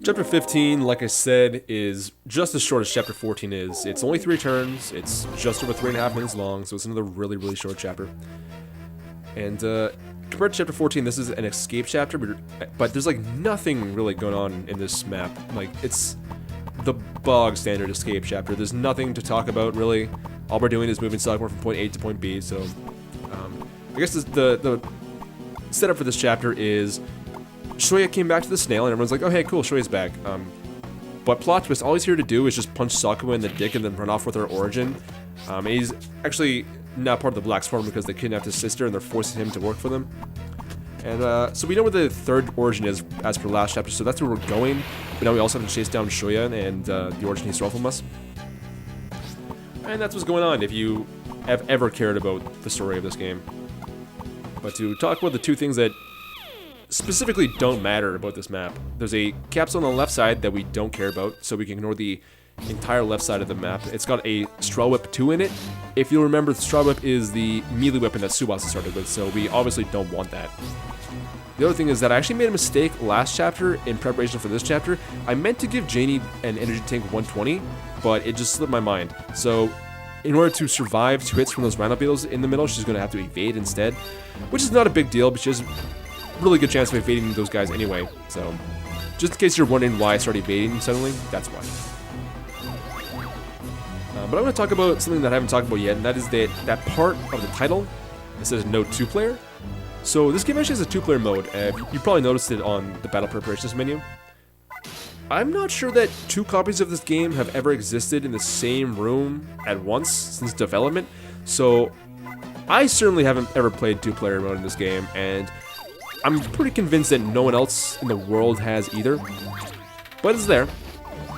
Chapter 15, like I said, is just as short as Chapter 14 is. It's only 3 turns, it's just over 3.5 minutes long, so it's another really, really short chapter. And compared to Chapter 14, this is an escape chapter, but there's like nothing really going on in this map. Like, it's the bog standard escape chapter. There's nothing to talk about, really. All we're doing is moving Selkmore from point A to point B, so... I guess the setup for this chapter is... Shoya came back to the snail, and everyone's like, oh hey, cool, Shoya's back. But plot twist, all he's here to do is just punch Sakuma in the dick and then run off with her origin. And he's actually not part of the Black Swarm because they kidnapped his sister and they're forcing him to work for them. And so we know where the third origin is as per last chapter, so that's where we're going. But now we also have to chase down Shoya and the origin he stole from us. And that's what's going on if you have ever cared about the story of this game. But to talk about the two things that specifically don't matter about this map. There's a capsule on the left side that we don't care about, so we can ignore the entire left side of the map. It's got a Straw Whip 2 in it. If you'll remember, the Straw Whip is the melee weapon that Tsubasa started with, so we obviously don't want that. The other thing is that I actually made a mistake last chapter in preparation for this chapter. I meant to give Janie an energy tank 120, but it just slipped my mind. So in order to survive 2 hits from those Rhino Beetles in the middle, she's going to have to evade instead, which is not a big deal, but she has really good chance of evading those guys anyway, so just in case you're wondering why I started evading suddenly, that's why. But I'm going to talk about something that I haven't talked about yet, and that is that part of the title that says no 2-player. So this game actually has a 2-player mode. You probably noticed it on the battle preparations menu. I'm not sure that 2 copies of this game have ever existed in the same room at once since development, so I certainly haven't ever played 2-player mode in this game, and I'm pretty convinced that no one else in the world has either, but it's there.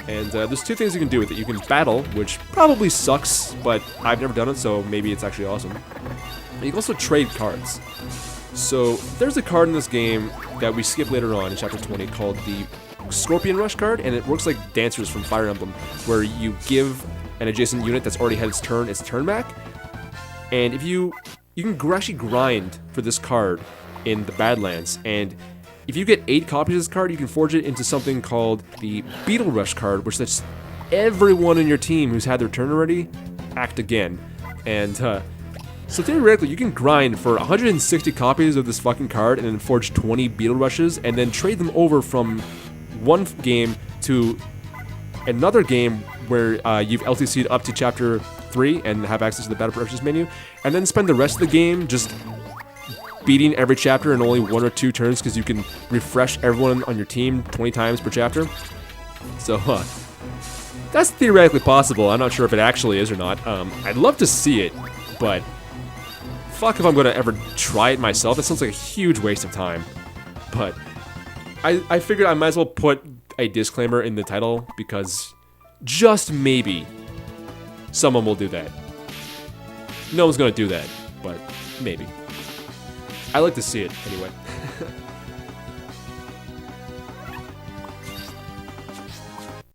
And there's 2 things you can do with it. You can battle, which probably sucks, but I've never done it, so maybe it's actually awesome. And you can also trade cards. So there's a card in this game that we skip later on in Chapter 20 called the Scorpion Rush card, and it works like Dancers from Fire Emblem, where you give an adjacent unit that's already had its turn back. And if you can actually grind for this card in the Badlands, and if you get 8 copies of this card, you can forge it into something called the Beetle Rush card, which lets everyone in your team who's had their turn already act again. And so theoretically, you can grind for 160 copies of this fucking card and then forge 20 Beetle Rushes and then trade them over from one game to another game where you've LTC'd up to Chapter 3 and have access to the Battle Purchase menu, and then spend the rest of the game just beating every chapter in only 1 or 2 turns because you can refresh everyone on your team 20 times per chapter. So, that's theoretically possible. I'm not sure if it actually is or not. I'd love to see it, but fuck if I'm going to ever try it myself. That sounds like a huge waste of time. But I figured I might as well put a disclaimer in the title because just maybe someone will do that. No one's going to do that, but maybe. I like to see it, anyway.